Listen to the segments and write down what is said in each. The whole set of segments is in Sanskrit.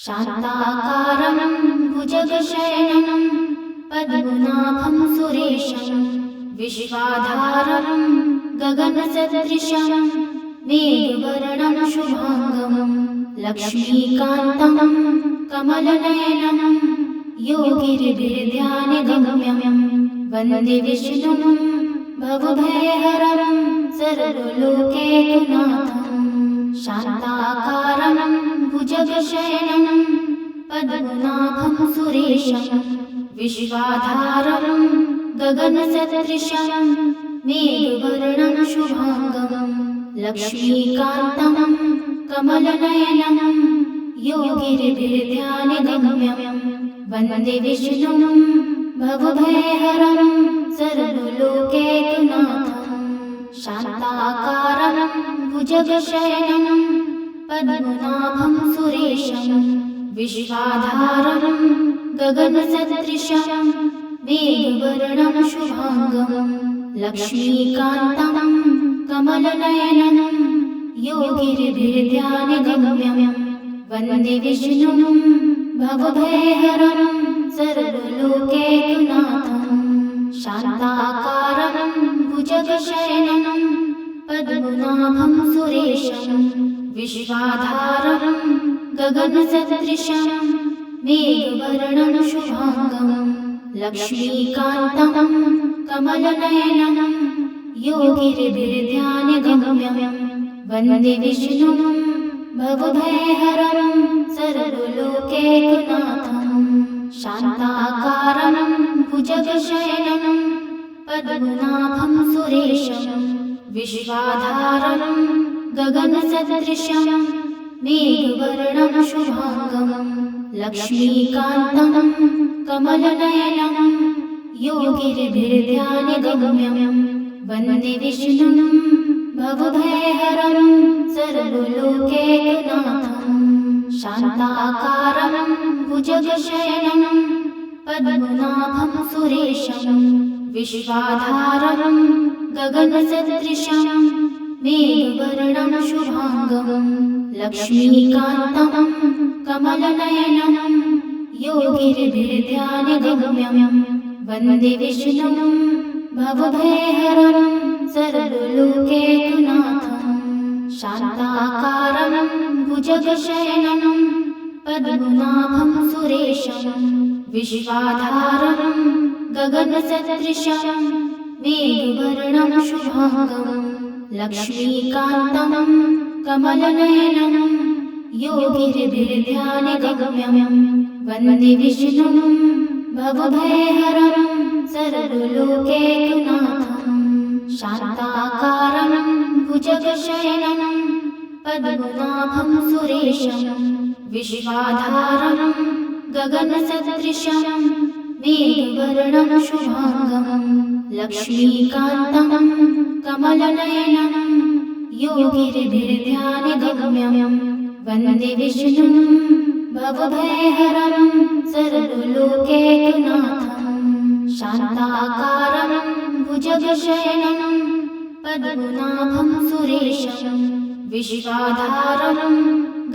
शान्ताकारं भुजगशयनं पद्मनाभं सुरेशं विश्वाधारं गगनसदृशं मेघवर्णं शुभांगं लक्ष्मीकान्तं कमलनयनं योगिर्भिर्ध्यानगम्यं वन्दे विष्णुं भवभयहरं सर्वलोकैकनाथं। शान्ताकारं भुजगशयनं पद्मनाभं सुरेशं विश्वाधारं गगनसदृशं मेघवर्णं शुभांगं लक्ष्मीकान्तं कमलनयनं योगिर्भिर्ध्यानगम्यं वन्दे विष्णुं भवभयहरं सर्वलोकैकनाथं। शान्ताकारं भुजगशयनं पद्मनाभं सुरेशं विश्वाधारं गगनसदृशं मेघवर्णं शुभांगं लक्ष्मीकान्तं कमलनयनं योगिर्भिर्ध्यानगम्यं वन्दे विष्णुं भवभयहरं सर्वलोकैकनाथं। शान्ताकारं भुजगशयनं पद्मनाभं सुरेशं विश्वाधारं गगनसदृशं मेघवर्णं शुभांगं लक्ष्मीकान्तं कमलनयनं योगिर्भिर्ध्यानगम्यं वन्दे विष्णुं भवभयहरं सर्वलोकैकनाथं। शान्ताकारं भुजगशयनं पद्मनाभं सुरेशं विश्वाधारं गगनसदृशं मेघवर्णं शुभांगं लक्ष्मीकान्तं कमलनयनं योगिर्भिर्ध्यानगम्यं वन्दे विष्णुं भवभयहरं सर्वलोकैकनाथं। शान्ताकारं भुजगशयनं पद्मनाभं सुरेशं विश्वाधारं गगनसदृशं मेघवर्णं शुभांगं लक्ष्मीकान्तं कमलनयनं योगिर्भिर्ध्यानगम्यं वन्दे विष्णुं भवभयहरं सर्वलोकैकनाथं। शान्ताकारं भुजगशयनं पद्मनाभं सुरेशं विश्वाधारं गगनसदृशं मेघवर्णं शुभांगं लक्ष्मीकान्तं कमलनयनं योगिर्भिर्ध्यानगम्यं वन्दे विष्णुं भवभयहरं सर्वलोकैकनाथं। शान्ताकारं भुजगशयनं पद्मनाभं सुरेशं विश्वाधारं गगनसदृशं मेघवर्णं शुभांगं लक्ष्मीकान्तं कमलनयनं योगिर्भिर्ध्यानगम्यं वन्दे विष्णुं भवभयहरं सर्वलोकैकनाथं। शान्ताकारं भुजगशयनं पद्मनाभं सुरेशं विश्वाधारं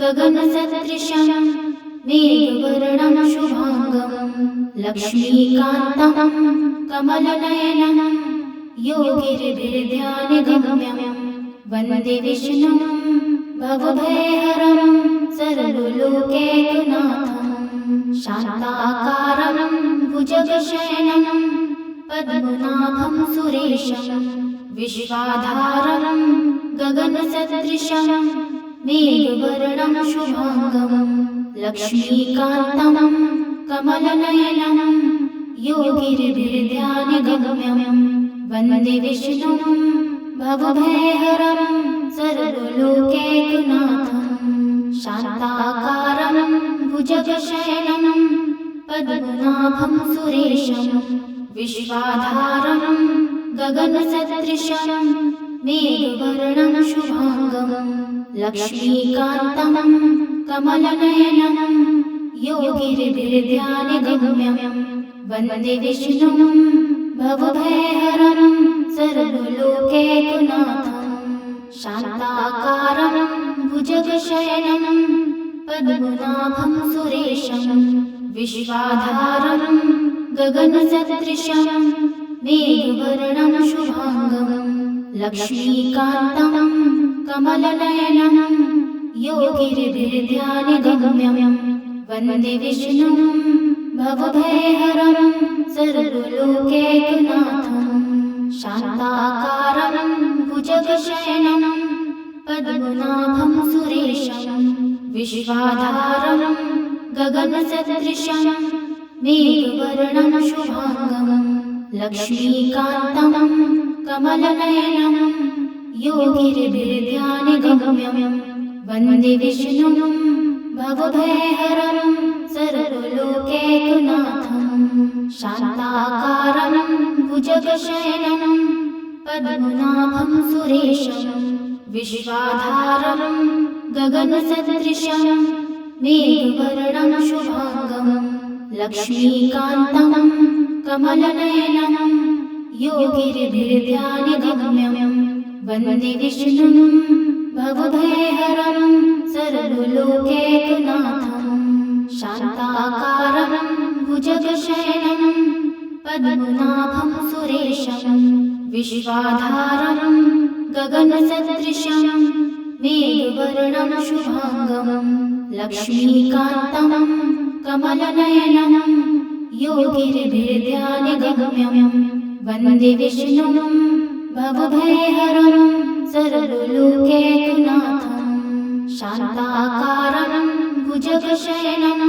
गगनसदृशं मेघवर्णं शुभांगं लक्ष्मीकान्तं कमलनयनं योगिर्भिर्ध्यानगम्यं वन्दे विष्णुं भवभयहरं सर्वलोकैकनाथं। शान्ताकारं भुजगशयनं पद्मनाभं सुरेशं विश्वाधारं गगनसदृशं मेघवर्णं शुभांगं लक्ष्मीकान्तं कमलनयनं योगिर्भिर्ध्यानगम्यं वन्दे विष्णुं भवभयहरं सर्वलोकैकनाथं। शान्ताकारं भुजगशयनं पद्मनाभं सुरेशं विश्वाधारं गगनसदृशं मेघवर्णं शुभांगं लक्ष्मीकान्तं कमलनयनं योगिर्भिर्ध्यानगम्यं वन्दे विष्णुं भवभयहरं सर्वलोकैकनाथं। शान्ताकारं भुजगशयनं पद्मनाभं सुरेशं विश्वाधारं गगनसदृशं मेघवर्णं शुभांगं लक्ष्मीकान्तं कमलनयनं योगिभिर्ध्यानगम्यं वन्दे विष्णुं भवभयहरं सर्वलोकैकनाथं शान्ताकारं भुजगशयनं पद्मनाभं सुरेशं विश्वाधारं गगनसदृशं मेघवर्णं शुभांगं लक्ष्मीकान्तं कमलनयनं योगिभिर्ध्यानगम्यं वन्दे विष्णुं भवभयहरं सर्वलोकैकनाथं शान्ताकारं भुजगशयनं पद्मनाभं सुरेशं विश्वाधारं गगनसदृशं मेघवर्णं शुभांगं लक्ष्मीकान्तं कमलनयनं योगिभिर्ध्यानगम्यं वन्दे विष्णुं भवभयहरं सर्वलोकैकनाथं शान्ताकारं भुजगशयनं पद्मनाभं सुरेशं विश्वाधारं गगनसदृशं मेघवर्णं शुभांगं लक्ष्मीकान्तं कमलनयनं योगिभिर्ध्यानगम्यं वन्दे विष्णुं भवभयहरं सर्वलोकैकनाथं शान्ताकारं भुजगशयनं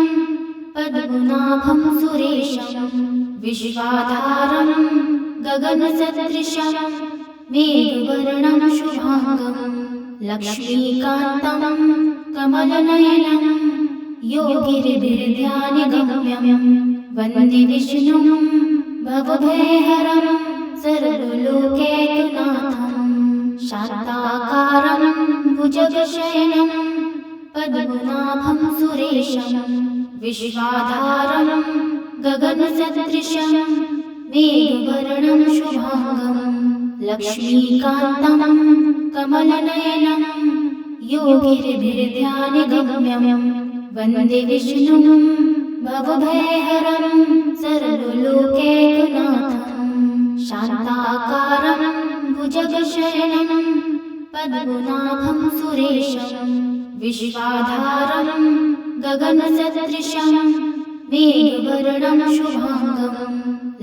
पद्मनाभं सुरेशं विश्वाधारं गगनसदृशं मेघवर्णं शुभांगं लक्ष्मीकान्तं कमलनयनं योगिभिर्ध्यानगम्यं वन्दे विष्णुं भवभयहरं सर्वलोकैकनाथं शान्ताकारं भुजगशयनं पद्मनाभं सुरेशं विश्वाधारं गगनसदृशं मेघवर्णं शुभांगं लक्ष्मीकान्तं कमलनयनं योगिभिर्ध्यानगम्यं वन्दे विष्णुं भवभयहरं सर्वलोकैकनाथं शान्ताकारं भुजगशयनं पद्मनाभं सुरेशं विश्वाधारं गगनसदृशं मेघवर्णं शुभांगं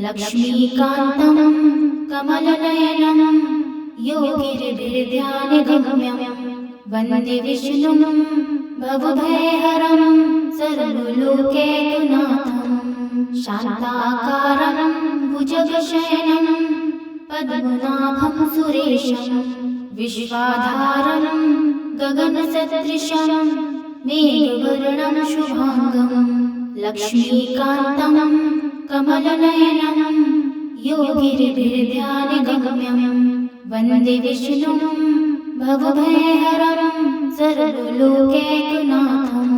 लक्ष्मीकान्तं कमलनयनं योगिभिर्ध्यानगम्यं वन्दे विष्णुं भवभयहरं सर्वलोकैकनाथं शान्ताकारं भुजगशयनं पद्मनाभं सुरेशं विश्वाधारं गगनसदृशं मेघवर्णं शुभांगं लक्ष्मीकान्तं कमलनयनं योगिभिर्ध्यानगम्यं वन्दे विष्णुं भवभयहरं सर्वलोकैकनाथं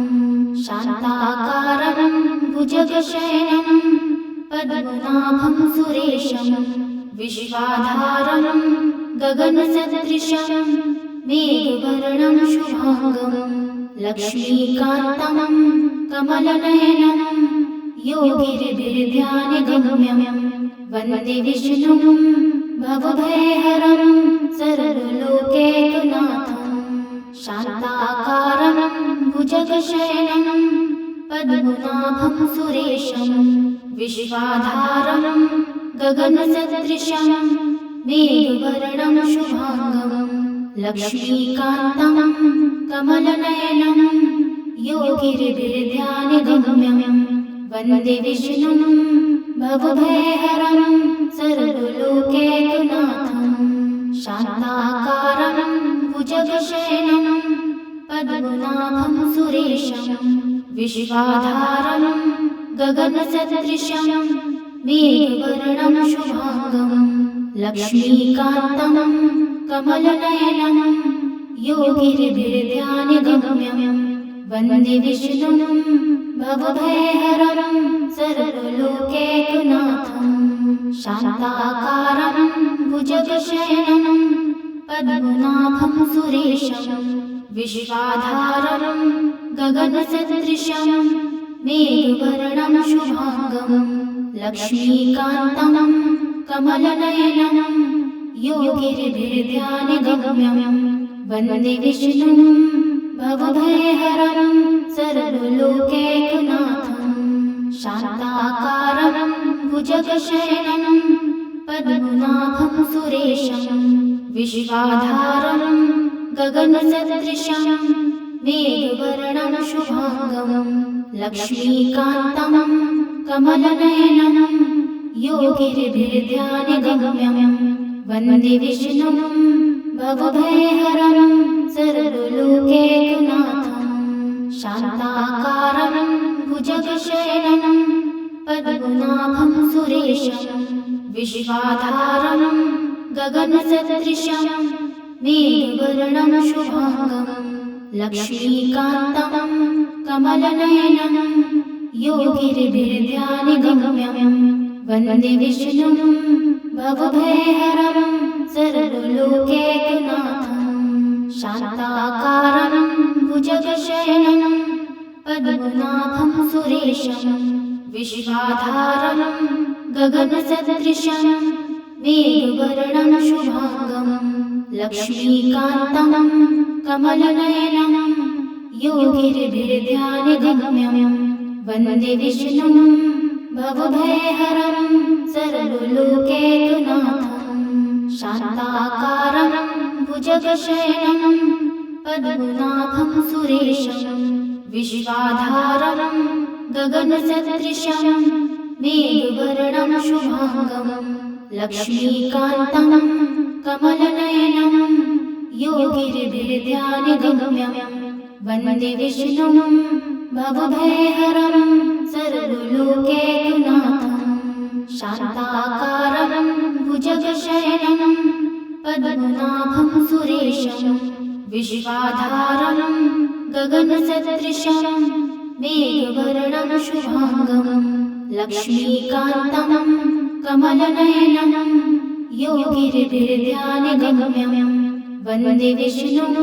शान्ताकारं भुजगशयनं पद्मनाभं सुरेशं विश्वाधारं गगनसदृशं मेघवर्णं शुभांगं लक्ष्मीकान्तं कमलनयनं योगिभिर्ध्यानगम्यं वन्दे विष्णुं भवभयहरं सर्वलोकैकनाथं शान्ताकारं भुजगशयनं पद्मनाभं सुरेशं विश्वाधारं गगनसदृशं मेघवर्णं शुभांगं लक्ष्मीकान्तं कमलनयनं योगिभिर्ध्यानगम्यं वन्दे विष्णुं भवभयहरं सर्वलोकैकनाथं शान्ताकारं भुजगशयनं पद्मनाभं सुरेशं विश्वाधारं गगनसदृशं मेघवर्णं शुभांगं लक्ष्मीकान्तं कमलनयनं योगिभिर्ध्यानगम्यं वन्दे विष्णुं भवभयहरं सर्वलोकैकनाथं शान्ताकारं गगनसदृशं मेघवर्णं शुभांगं लक्ष्मीकान्तं कमलनयनं योगिभिर्ध्यानगम्यं वन्दे विष्णुं भवभयहरं सर्वलोकैकनाथं शान्ताकारं भुजगशयनं पद्मनाभं सुरेशं विश्वाधारं गगनसदृशं मेघवर्णं शुभांगं लक्ष्मीकान्तं कमलनयनं योगिभिर्ध्यानगम्यं वन्दे विष्णुं भवभयहरं सर्वलोकैकनाथं शान्ताकारं भुजगशयनं पद्मनाभं सुरेशं विश्वाधारं गगनसदृशं मेघवर्णं शुभांगं लक्ष्मीकान्तं कमलनयनं योगिभिर्ध्यानगम्यं वन्दे विष्णुं भवभयहरं सर्वलोकैकनाथं शान्ताकारं भुजगशयनं पद्मनाभं सुरेशं विश्वाधारं गगनसदृशं मेघवर्णं शुभांगं लक्ष्मीकान्तं कमलनयनं योगिभिर्ध्यानगम्यं वन्दे विष्णुं भवभयहरं सर्वलोकैकनाथं शान्ताकारं भुजगशयनं पद्मनाभं सुरेशं विश्वाधारं गगनसदृशं मेघवर्णं शुभांगं लक्ष्मीकान्तं कमलनयनं योगिभिर्ध्यानगम्यं वन्दे विष्णुं भवभयहरं सर्वलोकैकनाथं शान्ताकारं भुजगशयनं पद्मनाभं सुरेशं विश्वाधारं गगनसदृशं मेघवर्णं शुभांगं लक्ष्मीकान्तं कमलनयनं योगिभिर्ध्यानगम्यं वन्दे विष्णुं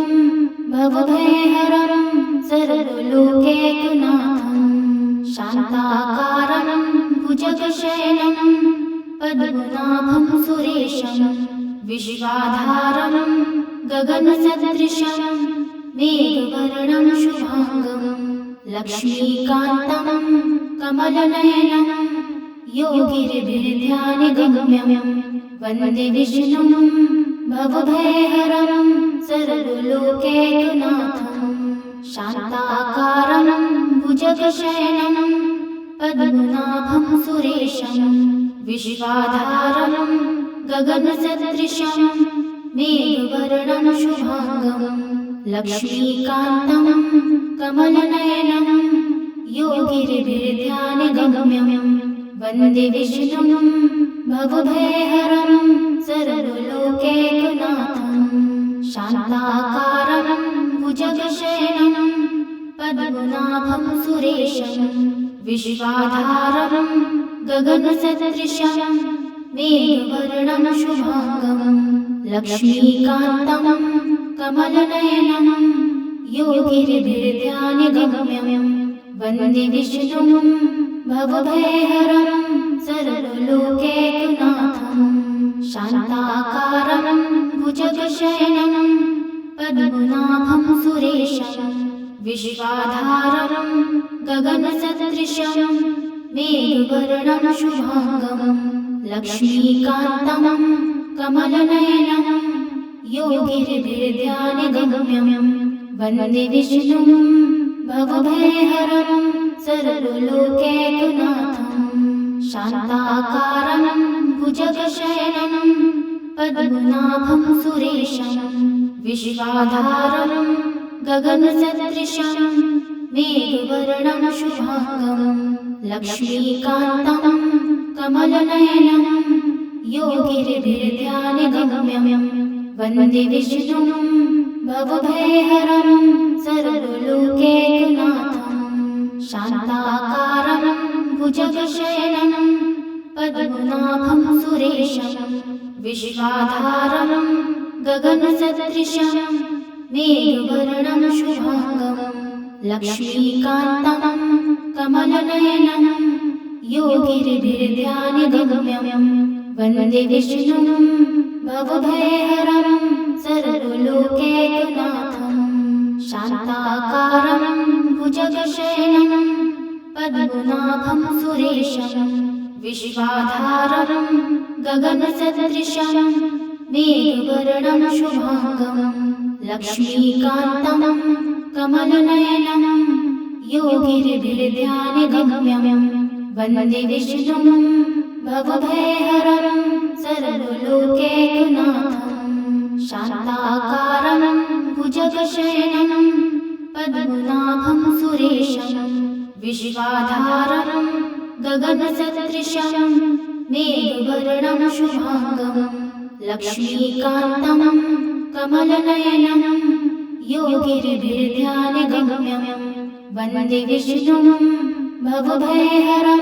भवभयहरं सर्वलोकैकनाथं शान्ताकारं भुजगशयनं पद्मनाभं सुरेशं विश्वाधारं गगनसदृशं मेघवर्णं शुभांगं लक्ष्मीकान्तं कमलनयनं योगिभिर्ध्यानगम्यं वन्दे विष्णुं भवभयहरं सर्वलोकैकनाथं शान्ताकारं भुजगशयनं पद्मनाभं सुरेशं विश्वाधारं गगनसदृशं मेघवर्णं शुभांगं लक्ष्मीकान्तं कमलनयनं योगिभिर्ध्यानगम्यं वन्दे विष्णुं भवभयहरं सर्वलोकैकनाथं शान्ताकारं भुजगशयनं पद्मनाभं सुरेशं विश्वाधारं गगनसदृशं मेघवर्णं शुभांगं लक्ष्मीकान्तं कमलनयनं योगिभिर्ध्यानगम्यं वन्दे विष्णुं भवभयहरं सर्वलोकैकनाथं शान्ताकारं भुजगशयनं पद्मनाभं सुरेशं विश्वाधारं गगनसदृशं मेघवर्णं शुभांगं लक्ष्मीकान्तं कमलनयनं योगिभिर्ध्यानगम्यं वन्दे विष्णुं भवभयहरं सर्वलोकैकनाथं शान्ताकारं भुजगशयनं पद्मनाभं सुरेशं विश्वाधारं गगनसदृशं मेघवर्णं शुभांगं लक्ष्मीकान्तं कमलनयनं योगिभिर्ध्यानगम्यं वन्दे विष्णुं भवभयहरं सर्वलोकैकनाथं शान्ताकारं भुजगशयनं पद्मनाभं सुरेशं विश्वाधारं गगनसदृशं मेघवर्णं शुभांगं लक्ष्मीकान्तं कमलनयनं योगिभिर्ध्यानगम्यं वन्दे विष्णुं भवभयहरं सर्वलोकैकनाथं शान्ताकारं भुजगशयनं पद्मनाभं सुरेशं विश्वाधारं गगनसदृशं मेघवर्णं शुभाङ्गं लक्ष्मीकान्तं कमलनयनं योगिभिर्ध्यानगम्यं वन्दे विष्णुं भवभयहरं सर्वलोकैकनाथं शान्ताकारं भुजगशयनं पद्मनाभं सुरेशं विश्वाधारं गगनसदृशं मेघवर्णं शुभाङ्गं लक्ष्मीकान्तं कमलनयनं योगिभिर्ध्यानगम्यं वन्दे विष्णुं भवभयहरं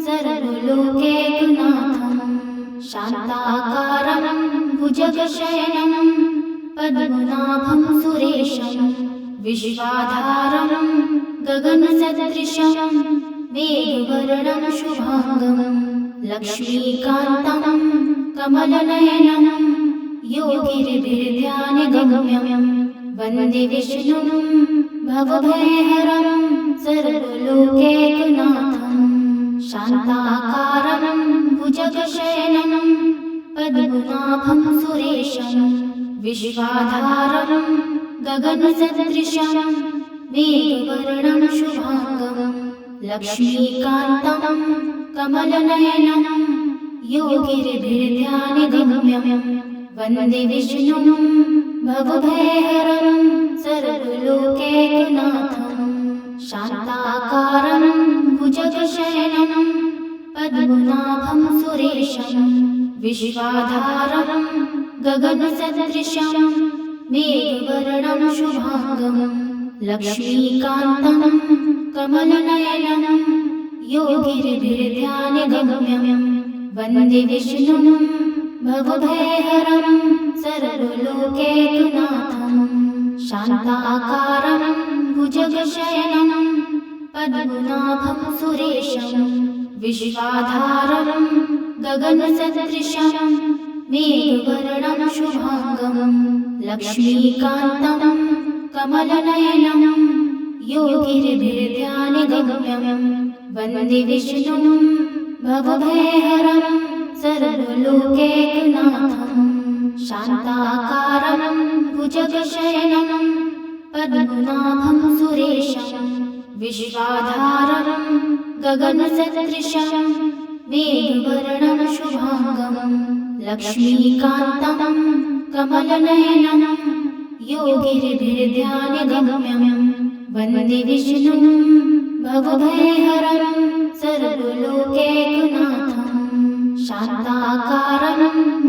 सर्वलोकैकनाथं शान्ताकारं भुजगशयनं पद्मनाभं सुरेशं विश्वाधारं गगनसदृशं मेघवर्णं शुभाङ्गं लक्ष्मीकान्तं कमलनयनं योगिभिर्ध्यानगम्यं वन्दे विष्णुं भवभयहरं सर्वलोकैकनाथं शान्ताकारं भुजगशयनं पद्मनाभं सुरेशं विश्वाधारं गगनसदृशं मेघवर्णं शुभाङ्गं लक्ष्मीकान्तं कमलनयनं योगिभिर्ध्यानगम्यं वन्दे विष्णुं भवभयहरं सर्वलोकैकनाथं शान्ताकारं भुजगशयनं पद्मनाभं सुरेशं विश्वाधारं गगनसदृशं मेघवर्णं शुभाङ्गं लक्ष्मीकान्तं कमलनयनं योगिभिर्ध्यानगम्यं वन्दे विष्णुं भवभयहरं सर्वलोकैकनाथं शान्ताकारं भुजगशयनं पद्मनाभं सुरेशं विश्वाधारं गगनसदृशं मेघवर्णं शुभाङ्गं लक्ष्मीकान्तं कमलनयनं योगिभिर्ध्यानगम्यं वन्दे विष्णुं भवभयहरं सर्वलोकैकनाथं शान्ताकारं भुजगशयनं पद्मनाभं सुरेशं विश्वाधारं गगनसदृशं मेघवर्णं शुभाङ्गं लक्ष्मीकान्तं कमलनयनं योगिभिर्ध्यानगम्यं वन्दे विष्णुं भवभयहरं सर्वलोकैकनाथं शान्ताकारं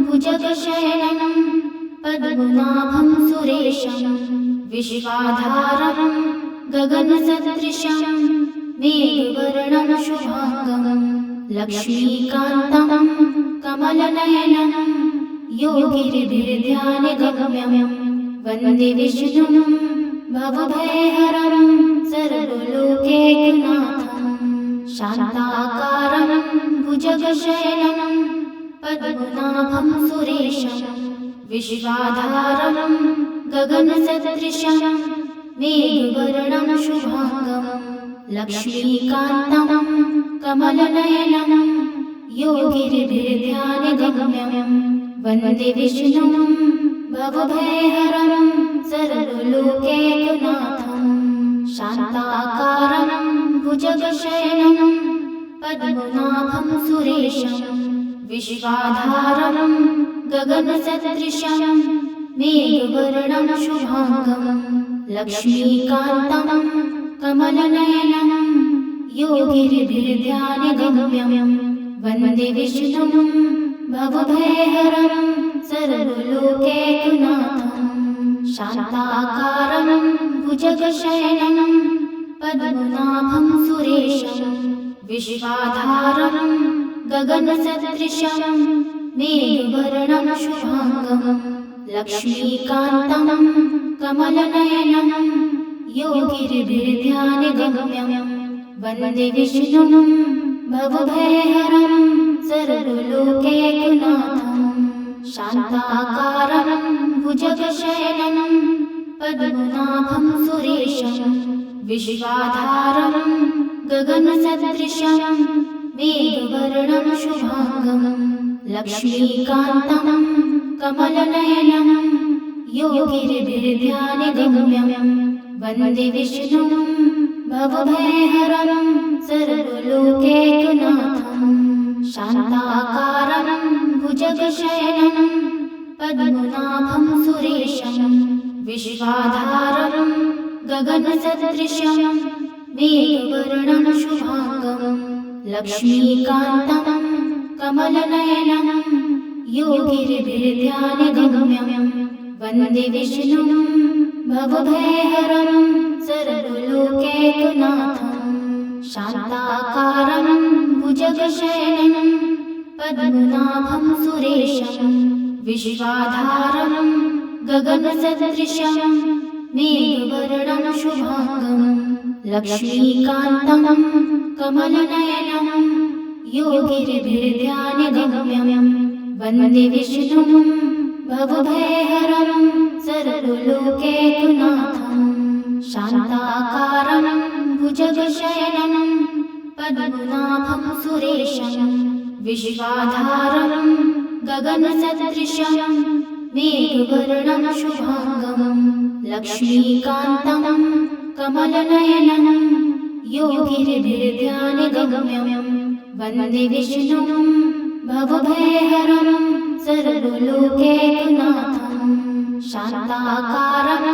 भुजगशयनं पद्मनाभं सुरेशं विश्वाधारं गगनसदृशं मेघवर्णं शुभाङ्गं लक्ष्मीकान्तं कमलनयनं योगिभिर्ध्यानगम्यं वन्दे विष्णुं भवभयहरं सर्वलोकैकनाथं शान्ताकारं भुजगशयनं पद्मनाभं सुरेशं विश्वाधारं गगनसदृशं मेघवर्णं शुभाङ्गं लक्ष्मीकान्तं कमलनयनं योगिभिर्ध्यानगम्यं वन्दे विष्णुं भवभयहरं सर्वलोकैकनाथं शान्ताकारं भुजगशयनं पद्मनाभं सुरेशं विश्वाधारं गगनसदृशं मेघवर्णं शुभाङ्गं लक्ष्मीकान्तं कमलनयनं योगिभिर्ध्यानगम्यं वन्दे विष्णुं भवभयहरं सर्वलोकैकनाथं शान्ताकारं भुजगशयनं पद्मनाभं सुरेशं विश्वाधारं गगनसदृशं मेघवर्णं शुभाङ्गं लक्ष्मीकान्तं कमलनयनं योगिर्भिर्ध्यानगम्यं वन्दे विष्णुं भवभयहरं सर्वलोकैकनाथं शान्ताकारं भुजगशयनं पद्मनाभं सुरेशं विश्वाधारं गगनसदृशं मेघवर्णं शुभांगं लक्ष्मीकान्तं कमलनयनं योगिर्भिर्ध्यानगम्यं वन्दे विष्णुं भवभयहरं सर्वलोकैकनाथं शान्ताकारं भुजगशयनं पद्मनाभं सुरेशं विश्वाधारं गगनसदृशं मेघवर्णं शुभांगं लक्ष्मीकान्तं कमलनयनं योगिर्भिर्ध्यानगम्यं वन्दे विष्णुं भवभयहरं सर्वलोकैकनाथं शान्ताकारं भुजगशयनं पद्मनाभं सुरेशं विश्वाधारं गगनसदृशं मेघवर्णं शुभांगं लक्ष्मीकान्तं कमलनयनं योगिर्भिर्ध्यानगम्यं वन्दे विष्णुं भवभयहरं सर्वलोकैकनाथं शान्ताकारं भुजगशयनं पद्मनाभं सुरेशं विश्वाधारं गगनसदृशं मेघवर्णं शुभांगं लक्ष्मीकान्तं कमलनयनं योगिर्भिर्ध्यानगम्यं वन्दे विष्णुं भवभयहरं सर्वलोकैकनाथं शान्ताकारं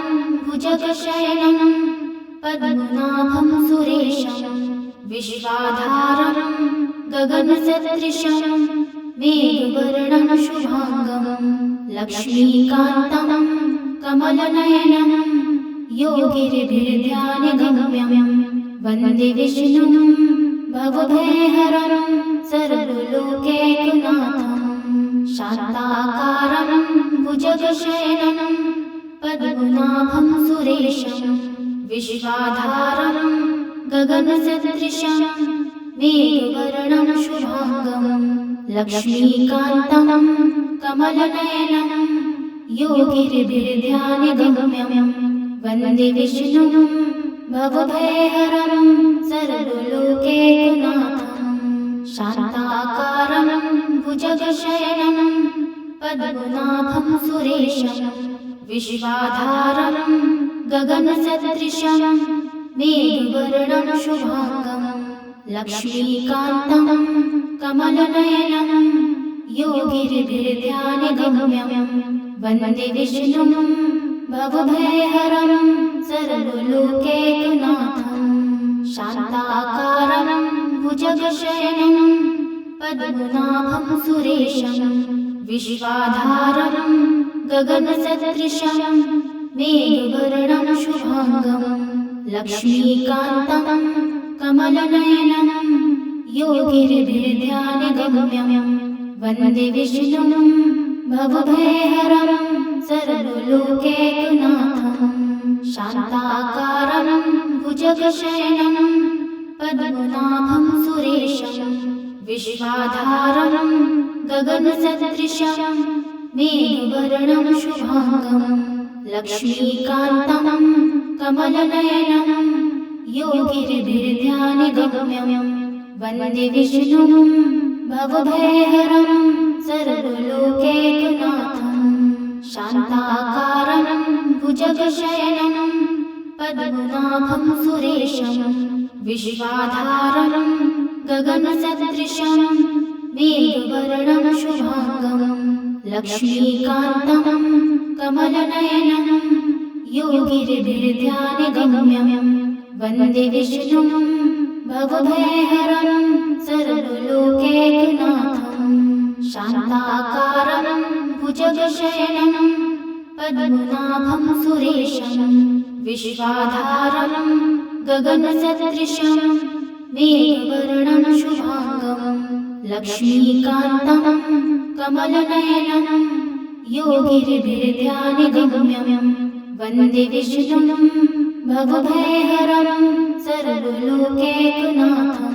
भुजगशयनं पद्मनाभं सुरेशं विश्वाधारं गगनसदृशं मेघवर्णं शुभांगं लक्ष्मीकान्तं कमलनयनं योगिर्भिर्ध्यानगम्यं वन्दे विष्णुं भवभयहरं सर्वलोकैकनाथं शान्ताकारं भुजगशयनं पद्मनाभं सुरेशं विश्वाधारं गगनसदृशं मेघवर्णं शुभांगं लक्ष्मीकान्तं कमलनयनं योगिर्भिर्ध्यानगम्यं वन्दे विष्णुं भवभयहरं सर्वलोकैकनाथं शान्ताकारं भुजगशयनं पद्मनाभं सुरेशं विश्वाधारं गगनसदृशं मेघवर्णं शुभांगं लक्ष्मीकान्तं कमलनयनं योगिर्भिर्ध्यानगम्यं वन्दे विष्णुं भवभयहरं सर्वलोकैकनाथं शान्ताकारं भुजगशयनं पद्मनाभं सुरेशं विश्वाधारं गगनसदृशं मेघवर्णं शुभांगं लक्ष्मीकान्तं कमलनयनं योगिर्भिर्ध्यानगम्यं वन्दे विष्णुं भवभयहरं सर्वलोकैकनाथं शान्ताकारं भुजगशयनं पद्मनाभं सुरेशं विश्वाधारं गगनसदृशं मेघवर्णं शुभांगं लक्ष्मीकान्तं कमलनयनं योगिर्भिर्ध्यानगम्यं वन्दे विष्णुं भवभयहरं सर्वलोकैकनाथं शान्ताकारं भुजगशयनं पद्मनाभं सुरेशं विश्वाधारं गगनसदृशं मेघवर्णं शुभांगं लक्ष्मीकान्तं कमलनयनं योगिर्भिर्ध्यानगम्यं वन्दे विष्णुं भवभयहरं सर्वलोकैकनाथं शान्ताकारं भुजगशयनं पद्मनाभं सुरेशं विश्वाधारं गगनसदृशं मेघवर्णं शुभांगं लक्ष्मीकान्तं कमलनयनं योगिर्भिर्ध्यानगम्यं वन्दे विष्णुं भवभयहरं सर्वलोकैकनाथं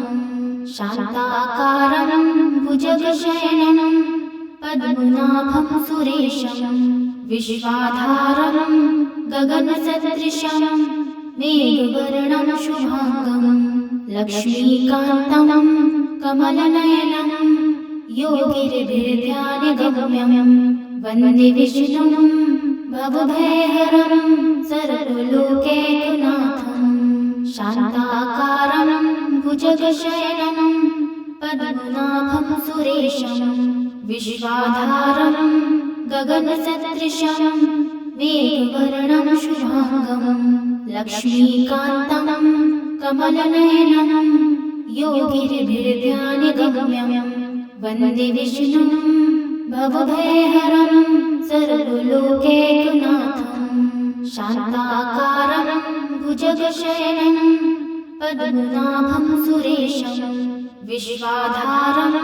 शान्ताकारं भुजगशयनं पद्मनाभं सुरेशं विश्वाधारं गगनसदृशं मेघवर्णं शुभांगं लक्ष्मीकान्तं कमलनयनं योगिर्भिर्ध्यानगम्यं वन्दे विष्णुं भवभयहरं सर्वलोकैकनाथं शान्ताकारं भुजगशयनं पद्मनाभं सुरेशं विश्वाधारं गगनसदृशं मेघवर्णं शुभांगं लक्ष्मीकान्तं कमलनयनं योगिर्भिर्ध्यानगम्यं वन्दे विष्णुं भवभयहरं सर्वलोकैकनाथं शान्ताकारं भुजगशयनं पद्मनाभं सुरेशं विश्वाधारं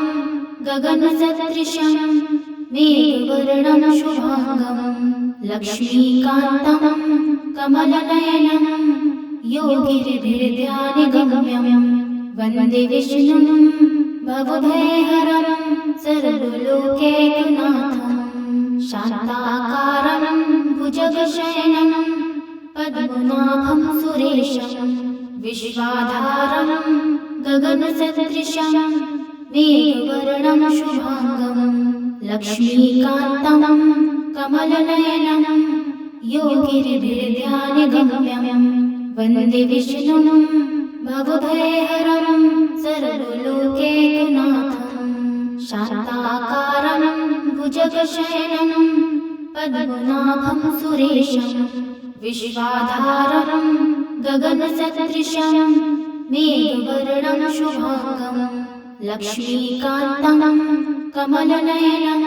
गगनसदृशं मेघवर्णं शुभांगं लक्ष्मीकान्तं कमलनयनं योगिर्भिर्ध्यानगम्यं वन्दे विष्णुं भवभयहरं सर्वलोकैकनाथं शान्ताकारं भुजगशयनं पद्मनाभं सुरेशं विश्वाधारं गगनसदृशं मेघवर्णं शुभांगं लक्ष्मीकान्तं कमलनयनं योगिर्भिर्ध्यानगम्यं वन्दे विष्णुं भवभयहरं सर्वलोकैकनाथं शान्ताकारं भुजगशयनं पद्मनाभं सुरेशं विश्वाधारं गगनसदृशं मेघवर्णं शुभांगं लक्ष्मीकान्तं कमलनयनं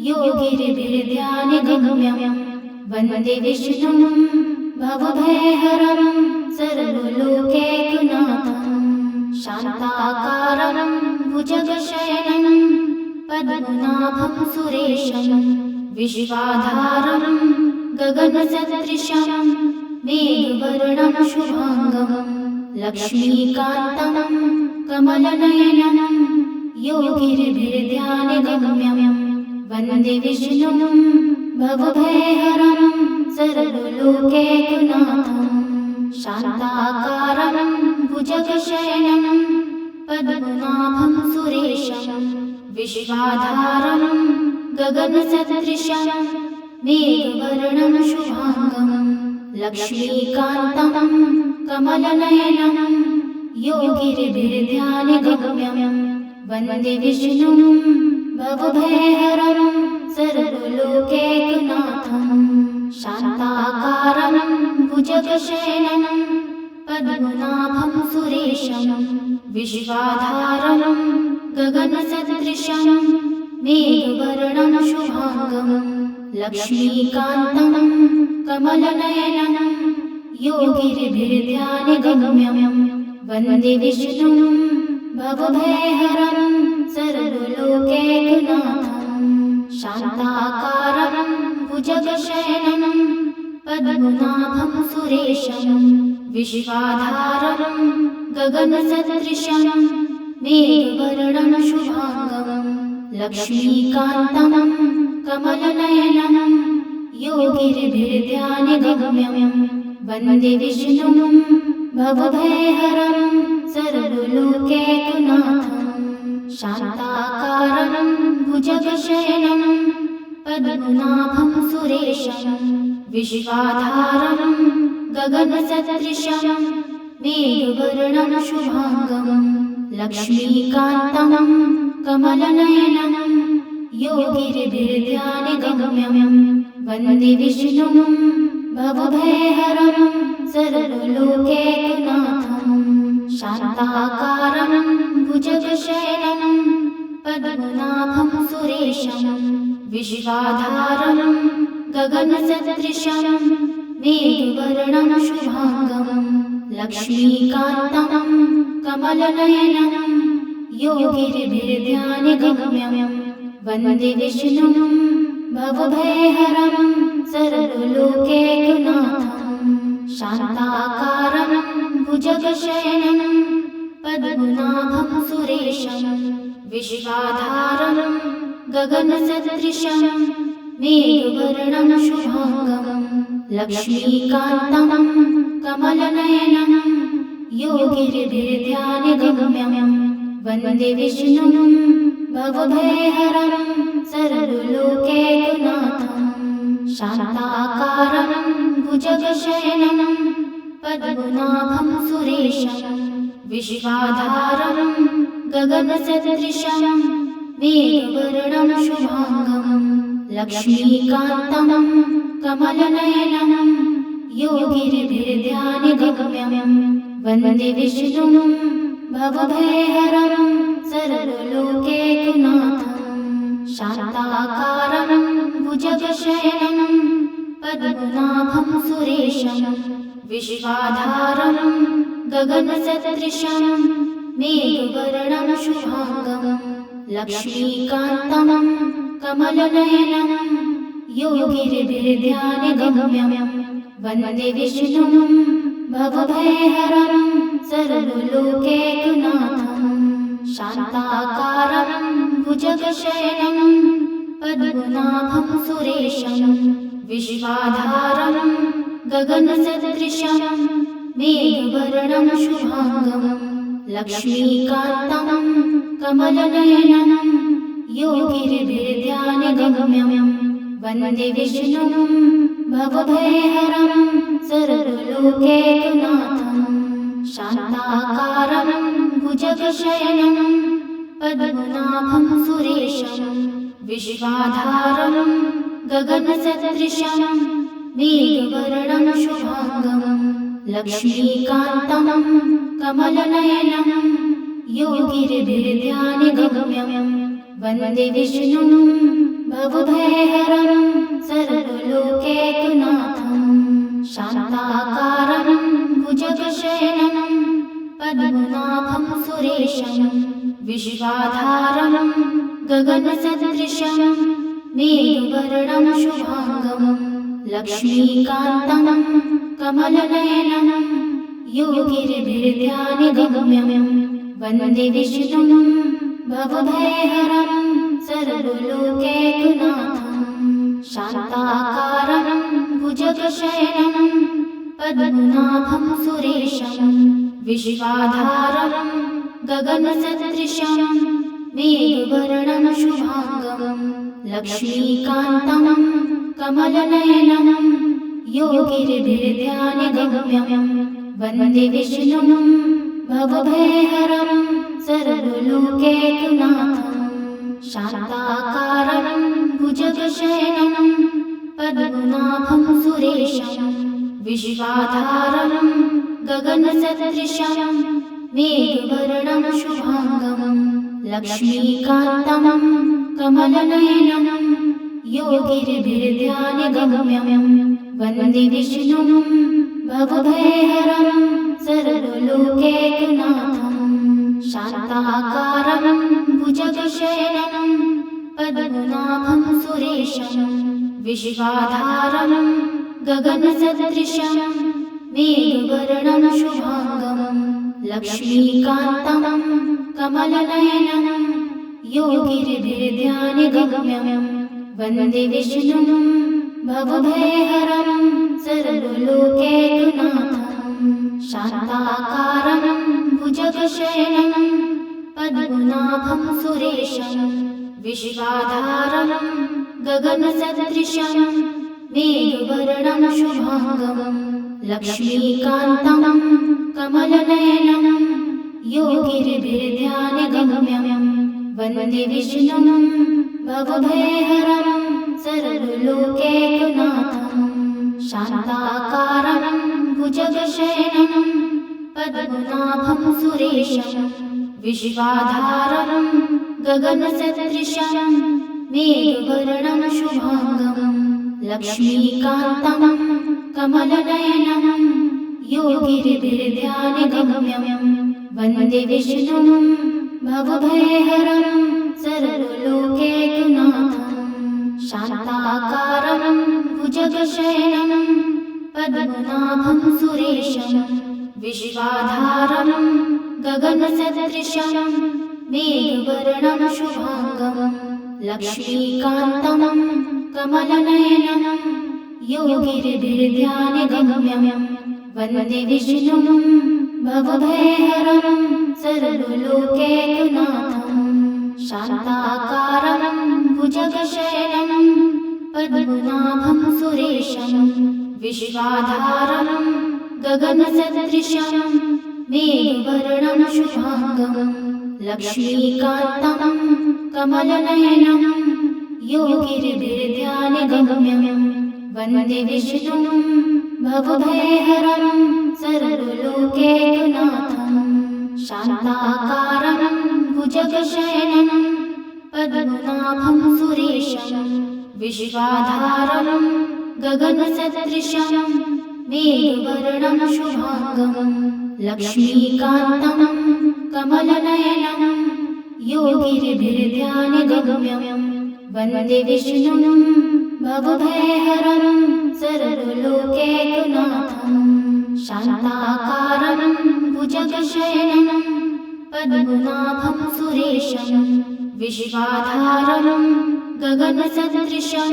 योगिर्भिर्ध्यानगम्यं वन्दे विष्णुं भवभयहरं सर्वलोकैकनाथं शान्ताकारं भुजगशयनं पद्मनाभं सुरेशं विश्वाधारं गगनसदृशं मेघवर्णं शुभांगं लक्ष्मीकान्तं कमलनयनं योगिर्भिर्ध्यानगम्यं वन्दे विष्णुं भवभयहरं सर्वलोकैकनाथं शान्ताकारं भुजगशयनं पद्मनाभं सुरेशं विश्वाधारं गगनसदृशं मेघवर्णं शुभांगं लक्ष्मीकान्तं कमलनयनं योगिर्भिर्ध्यानगम्यं वन्दे विष्णुं भवभयहरं सर्वलोकैकनाथं शान्ताकारं भुजगशयनं पद्मनाभं सुरेशं विश्वाधारं गगनसदृशं मेघवर्णं शुभांगं लक्ष्मीकान्तं कमलनयनं योगिर्भिर्ध्यानगम्यं वन्दे विष्णुं भवभयहरं सर्वलोकैकनाथं शान्ताकारं भुजगशयनं पद्मनाभं सुरेशं विश्वाधारं गगनसदृशं मेघवर्णं शुभांगं लक्ष्मीकान्तं कमलनयनं योगिर्भिर्ध्यानगम्यं वन्दे विष्णुं भवभयहरं सर्वलोकैकनाथं शान्ताकारं भुजगशयनं पद्मनाभं सुरेशं विश्वाधारं गगनसदृशं मेघवर्णं शुभांगं लक्ष्मीकान्तं कमलनयनं योगिर्भिर्ध्यानगम्यं वन्दे विष्णुं भवभयहरं सर्वलोकैकनाथं शान्ताकारं भुजगशयनं पद्मनाभं सुरेशं विश्वाधारं गगनसदृशं मेघवर्णं शुभांगं लक्ष्मीकान्तं कमलनयनं योगिर्भिर्ध्यानगम्यं वन्दे विष्णुं भवभयहरं सर्वलोकैकनाथं शान्ताकारं भुजगशयनं पद्मनाभं सुरेशं विश्वाधारं गगनसदृशं मेघवर्णं शुभांगं लक्ष्मीकान्तं कमलनयनं योगिभिर्ध्यानगम्यं वन्दे विष्णुं भवभयहरं सर्वलोकैकनाथं शान्ताकारं भुजगशयनं पद्मनाभं सुरेशं विश्वाधारं गगनसदृशं मेघवर्णं शुभांगं लक्ष्मीकान्तं कमलनयनं योगिभिर्ध्यानगम्यं वन्दे विष्णुं भवभयहरं सर्वलोकैकनाथं शान्ताकारं भुजगशयनं पद्मनाभं सुरेशं विश्वाधारं गगनसदृशं मेघवर्णं शुभांगं लक्ष्मीकान्तं कमलनयनं योगिभिर्ध्यानगम्यं वन्दे विष्णुं भवभयहरं सर्वलोकैकनाथं शान्ताकारं भुजगशयनं पद्मनाभं सुरेशं विश्वाधारं गगनसदृशं मेघवर्णं शुभांगं लक्ष्मीकान्तं कमलनयनं योगिभिर्ध्यानगम्यं वन्दे विष्णुं भवभयहरं सर्वलोकैकनाथं शान्ताकारं भुजगशयनं पद्मनाभं सुरेशं विश्वाधारं गगनसदृशं मेघवर्णं शुभांगं लक्ष्मीकान्तं कमलनयनं योगिभिर्ध्यानगम्यं वन्दे विष्णुं भवभयहरं सर्वलोकैकनाथं शान्ताकारं भुजगशयनं पद्मनाभं सुरेशं विश्वाधारं गगनसदृशं मेघवर्णं शुभांगं लक्ष्मीकान्तं कमलनयनं योगिभिर्ध्यानगम्यं वन्दे विष्णुं भवभयहरं सर्वलोकैकनाथं शान्ताकारं भुजगशयनं पद्मनाभं सुरेशं विश्वाधारं गगनसदृशं मेघवर्णं शुभांगं लक्ष्मीकान्तं कमलनयनं योगिभिर्ध्यानगम्यं वन्दे विष्णुं भवभयहरं सर्वलोकैकनाथं शान्ताकारं भुजगशयनं पद्मनाभं सुरेशं विश्वाधारं गगनसदृशं मेघवर्णं शुभांगं लक्ष्मीकान्तं कमलनयनं योगिभिर्ध्यानगम्यं वन्दे विष्णुं भवभयहरं सर्वलोकैकनाथं शान्ताकारं भुजगशयनं पद्मनाभं सुरेशं विश्वाधारं गगनसदृशं मेघवर्णं शुभांगं लक्ष्मीकान्तं कमलनयनं योगिभिर्ध्यानगम्यं वन्दे विष्णुं भवभयहरं सर्वलोकैकनाथं शान्ताकारं भुजगशयनं पद्मनाभं सुरेशं विश्वाधारं गगनसदृशं मेघवर्णं शुभांगं लक्ष्मीकान्तं कमलनयनं योगिभिर्ध्यानगम्यं वन्दे विष्णुं भवभयहरं सर्वलोकैकनाथं शान्ताकारं भुजगशयनं पद्मनाभं सुरेशं विश्वाधारं गगनसदृशं मेघवर्णं शुभांगं लक्ष्मीकान्तं कमलनयनं योगिभिर्ध्यानगम्यं वन्दे विष्णुं भवभयहरं सर्वलोकैकनाथं शान्ताकारं भुजगशयनं पद्मनाभं सुरेशं विश्वाधारं गगनसदृशं मेघवर्णं शुभांगं लक्ष्मीकान्तं कमलनयनं योगिर्भिर्ध्यानगम्यं वन्दे विष्णुं भवभयहरं सर्वलोकैकनाथं शान्ताकारं भुजगशयनं पद्मनाभं सुरेशं विश्वाधारं गगनसदृशं मेघवर्णं शुभांगं लक्ष्मीकान्तं कमलनयनं योगिर्भिर्ध्यानगम्यं वन्दे विष्णुं भवभयहरं सर्वलोकैकनाथं शान्ताकारं भुजगशयनं पद्मनाभं सुरेशं विश्वाधारं गगनसदृशं मेघवर्णं शुभांगं लक्ष्मीकान्तं कमलनयनं योगिर्भिर्ध्यानगम्यं वन्दे विष्णुं भवभयहरं सर्वलोकैकनाथं शान्ताकारं भुजगशयनं पद्मनाभं सुरेशं विश्वाधारं गगनसदृशं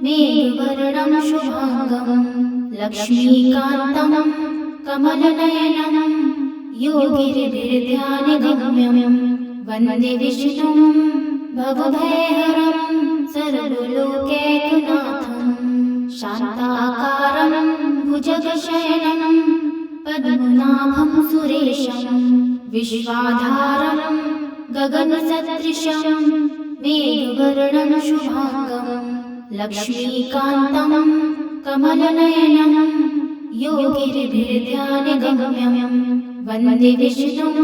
मेघवर्णं शुभांगं लक्ष्मीकान्तं कमलनयनं योगिर्भिर्ध्यानगम्यं वन्दे विष्णुं भवभयहरं सर्वलोकैकनाथं शान्ताकारं भुजगशयनं पद्मनाभं सुरेशं विश्वाधारं गगनसदृशं मेघवर्णं शुभांगं लक्ष्मीकान्तं कमलनयनं योगिर्भिर्ध्यानगम्यं वन्दे विष्णुं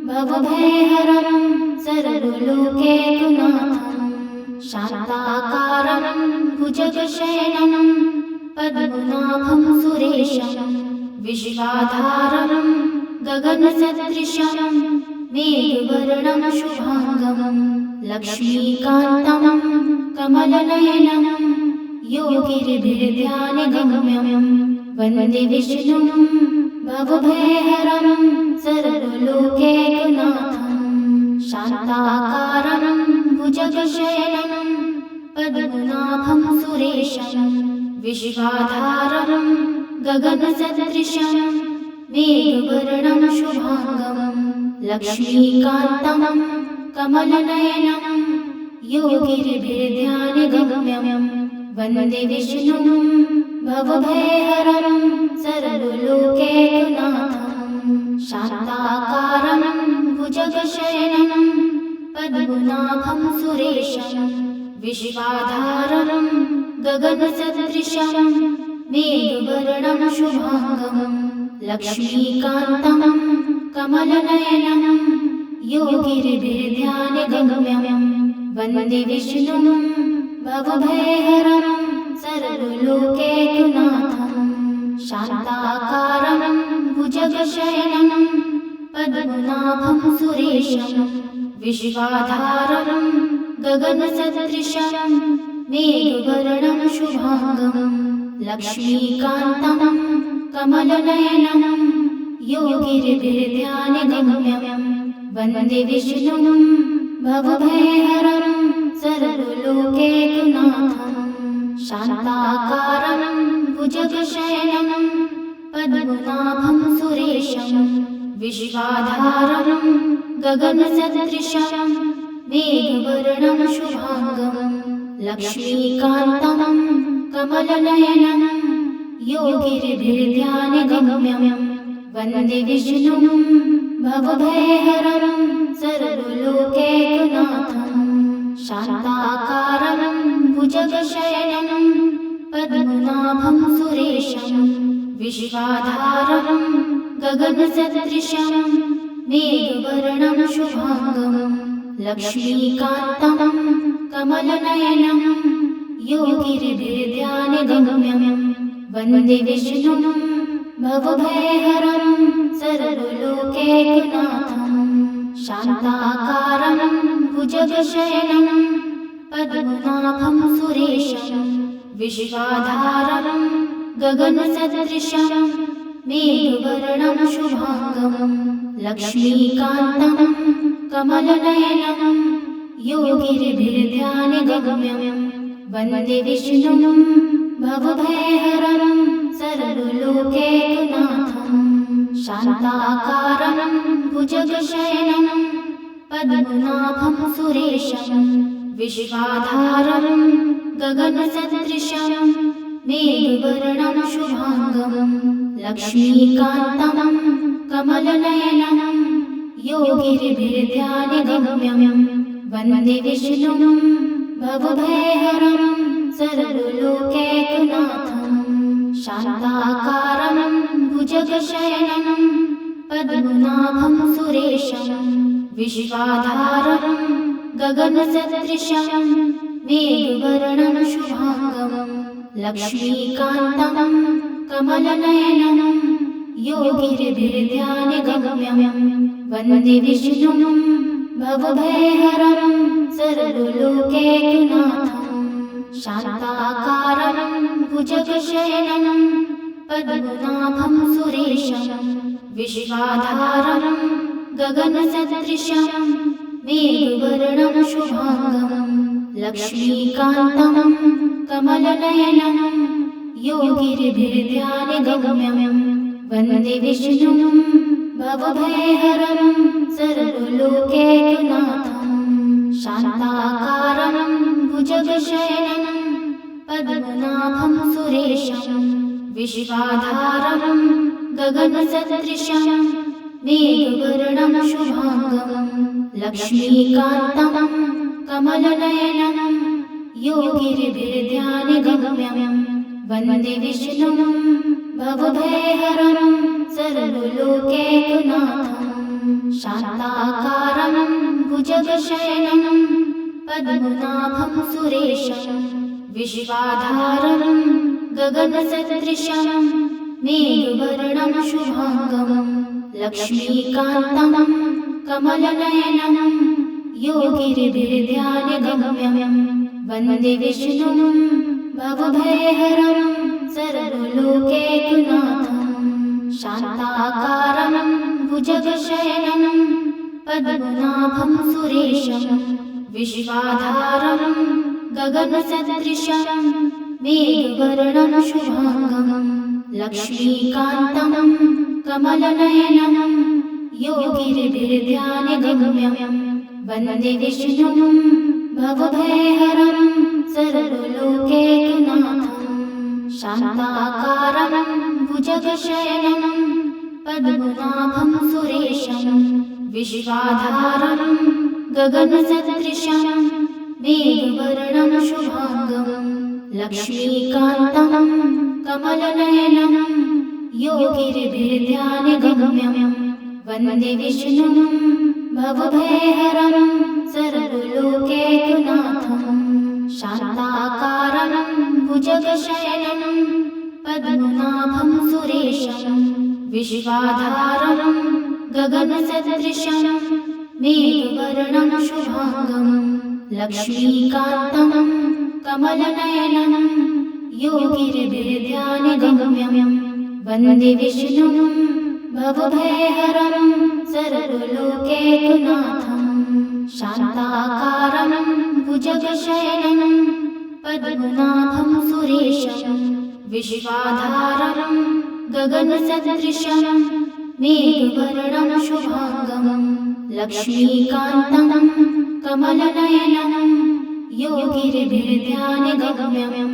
भवभयहरं सर्वलोकैकनाथं शान्ताकारं भुजगशयनं पद्मनाभं सुरेशं विश्वाधारं गगनसदृशं मेघवर्णं शुभांगं लक्ष्मीकान्तं कमलनयनं योगिर्भिर्ध्यानगम्यं वन्दे विष्णुं भवभयहरं सर्वलोकैकनाथं शान्ताकारं भुजगशयनं पद्मनाभं सुरेशं विश्वाधारं गगनसदृशं मेघवर्णं शुभांगं लक्ष्मीकान्तं कमलनयनं योगिर्भिर्ध्यानगम्यं वन्दे विष्णुं भवभयहरं सर्वलोकैकनाथं शान्ताकारं भुजगशयनं पद्मनाभं सुरेशं विश्वाधारं गगनसदृशं मेघवर्णं शुभांगं लक्ष्मीकान्तं कमलनयनं योगिर्भिर्ध्यानगम्यं वन्दे विष्णुं भवभयहरं सर्वलोकैकनाथं शान्ताकारं भुजगशयनं पद्मनाभं सुरेशं विश्वाधारं गगनसदृशं मेघवर्णं शुभांगं लक्ष्मीकान्तं कमलनयनं योगिर्भिर्ध्यानगम्यं वन्दे विष्णुं भवभयहरं सर्वलोकैकनाथं शान्ताकारं भुजगशयनं पद्मनाभं सुरेशं विश्वाधारं गगनसदृशं मेघवर्णं शुभांगं लक्ष्मीकान्तं कमलनयनं योगिर्भिर्ध्यानगम्यं वन्दे विष्णुं भवभयहरं सर्वलोकैकनाथं शान्ताकारं भुजगशयनं पद्मनाभं सुरेशं विश्वाधारं गगनसदृशं मेघवर्णं शुभांगं लक्ष्मीकान्तं कमलनयनं योगिर्भिर्ध्यानगम्यं वन्दे विष्णुं भवभयहरं सर्वलोकैकनाथं शान्ताकारं भुजगशयनं पद्मनाभं सुरेशं विश्वाधारं गगनसदृशं मेघवर्णं शुभांगं लक्ष्मीकान्तं कमलनयनं योगिभिर्ध्यानगम्यं वन्दे विष्णुं भवभयहरं सर्वलोकैकनाथं शान्ताकारं भुजगशयनं पद्मनाभं सुरेशं विश्वाधारं गगनसदृशं मेघवर्णं शुभांगं लक्ष्मीकान्तं कमलनयनं योगिभिर्ध्यानगम्यं वन्दे विष्णुं भवभयहरं सर्वलोकैकनाथं शान्ताकारं भुजगशयनं पद्मनाभं सुरेशं विश्वाधारं गगनसदृशं मेघवर्णं शुभांगं लक्ष्मीकान्तं कमलनयनं योगिभिर्ध्यानगम्यं वन्दे विष्णुं भवभयहरं सर्वलोकैकनाथं शान्ताकारं भुजगशयनं पद्मनाभं सुरेशं विश्वाधारं गगनसदृशं मेघवर्णं शुभांगं लक्ष्मीकान्तं कमलनयनं योगिभिर्ध्यानगम्यं वन्दे विष्णुं भवभयहरं सर्वलोकैकनाथं शान्ताकारं भुजगशयनं पद्मनाभं सुरेशं विश्वाधारं गगनसदृशं मेघवर्णं शुभांगं लक्ष्मीकान्तं कमलनयनं योगिभिर्ध्यानगम्यं वन्दे विष्णुं भवभयहरं सर्वलोकैकनाथं शान्ताकारं भुजगशयनं पद्मनाभं सुरेशं विश्वाधारं गगनसदृशं मेघवर्णं शुभांगं लक्ष्मीकान्तं कमलनयनं योगिभिर्ध्यानगम्यं वन्दे विष्णुं भवभयहरं सर्वलोकैकनाथं शान्ताकारं भुजगशयनं पद्मनाभं सुरेशं विश्वाधारं गगनसदृशं मेघवर्णं शुभांगं लक्ष्मीकान्तं कमलनयनं योगिभिर्ध्यानगम्यं वन्दे विष्णुं भवभयहरं सर्वलोकैकनाथं शान्ताकारं भुजगशयनं पद्मनाभं सुरेशं विश्वाधारं गगनसदृशं मेघवर्णं शुभांगं लक्ष्मीकान्तं कमलनयनं योगिभिर्ध्यानगम्यं वन्दे विष्णुं भवभयहरं सर्वलोकैकनाथं शान्ताकारं भुजगशयनं पद्मनाभं सुरेशं विश्वाधारं गगनसदृशं मेघवर्णं शुभांगं लक्ष्मीकान्तं कमलनयनं योगिभिर्ध्यानगम्यं वन्दे विष्णुं भवभयहरं सर्वलोकैकनाथं शान्ताकारं भुजगशयनं पद्मनाभं सुरेशं विश्वाधारं गगनसदृशं मेघवर्णं शुभांगं लक्ष्मीकान्तं कमलनयनं योगिभिर्ध्यानगम्यं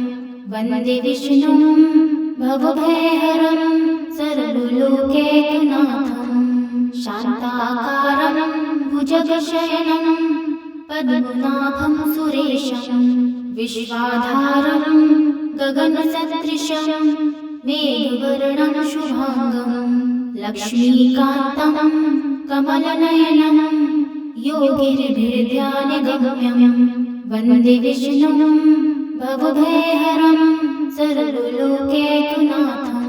वन्दे विष्णुं भवभयहरं सर्वलोकैकनाथं शान्ताकारं भुजगशयनं पद्मनाभं सुरेशं विश्वाधारं गगनसदृशं मेघवर्णं शुभांगं लक्ष्मीकान्तं कमलनयनं योगिभिर्ध्यानगम्यं वन्दे विष्णुं भवभयहरं सर्वलोकैकनाथं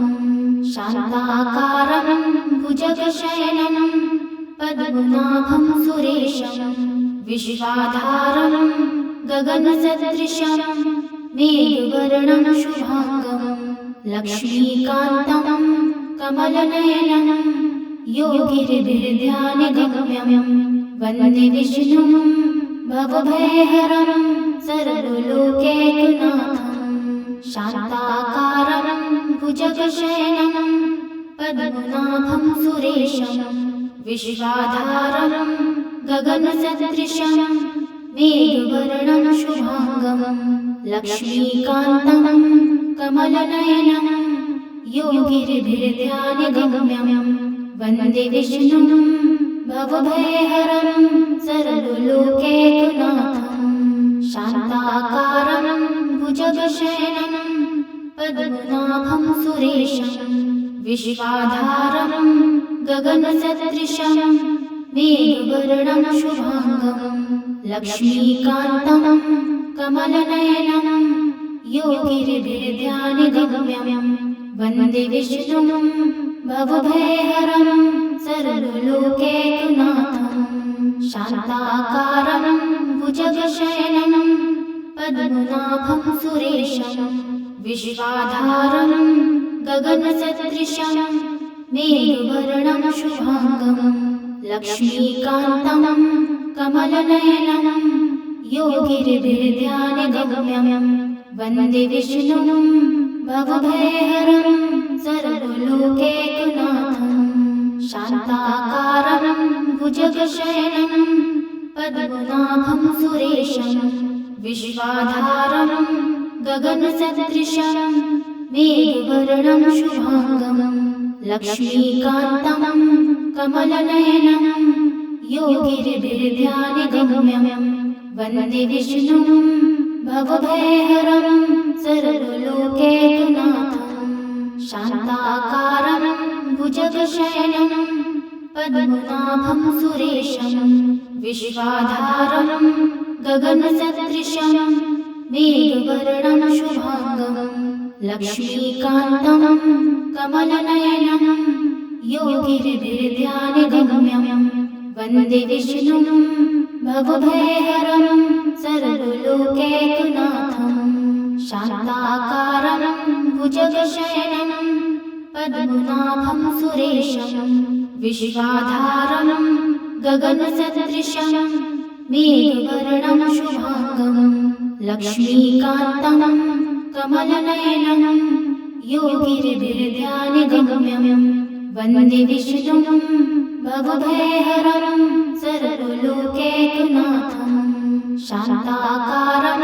शान्ताकारं भुजगशयनं पद्मनाभं सुरेशं विश्वाधारं गगनसदृशं मेघवर्णं शुभांगं लक्ष्मीकान्तं कमलनयनं योगिर्भिर्ध्यानगम्यं वन्दे विष्णुं भवभयहरं सर्वलोकैकनाथं शान्ताकारं भुजगशयनं पद्मनाभं सुरेशं विश्वाधारं गगनसदृशं मेघवर्णं शुभांगं लक्ष्मीकान्तं कमलनयनं योगिर्भिर्ध्यानगम्यं वन्दे विष्णुं भवभयहरं सर्वलोकैकनाथं शान्ताकारं भुजगशयनं पद्मनाभं सुरेशं विश्वाधारं गगनसदृशं मेघवर्णं शुभांगं लक्ष्मीकान्तं कमलनयनं योगिर्भिर्ध्यानगम्यं वन्दे विष्णुं भवभयहरं सर्वलोकैकनाथं शान्ताकारं भुजगशयनं पद्मनाभं सुरेशं विश्वाधारं गगनसदृशं मेघवर्णं शुभांगं लक्ष्मीकान्तं कमलनयनं योगिर्भिर्ध्यानगम्यं वन्दे विष्णुं भवभयहरं सर्वलोकैकनाथं शान्ताकारं भुजगशयनं पद्मनाभं सुरेशं विश्वाधारं गगनसदृशं मेघवर्णं शुभांगं लक्ष्मीकान्तं कमलनयनं योगिर्भिर्ध्यानगम्यं वन्दे विष्णुं भवभयहरं सर्वलोकैकनाथं शान्ताकारं भुजगशयनं पद्मनाभं सुरेशं विश्वाधारं गगनसदृशं मेघवर्णं शुभांगं लक्ष्मीकान्तं कमलनयनं योगिर्भिर्ध्यानगम्यं वन्दे विष्णुं भवभयहरं सर्वलोकैकनाथं शान्ताकारं भुजगशयनं पद्मनाभं सुरेशं विश्वाधारं गगनसदृशं मेघवर्णं शुभांगं लक्ष्मीकान्तं कमलनयनं योगिर्भिर्ध्यानगम्यं वन्दे विष्णुं भवभयहरं सर्वलोकैकनाथं शान्ताकारं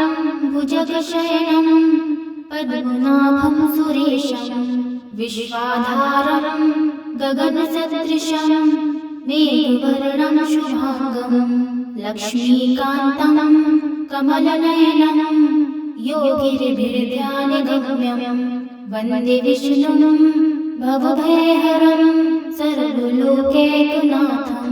भुजगशयनं पद्मनाभं सुरेशं विश्वाधारं गगनसदृशं मेघवर्णं शुभांगं लक्ष्मीकान्तं कमलनयनं योगिर्भिर्ध्यानगम्यं वन्दे विष्णुं भवभयहरं सर्वलोकैकनाथं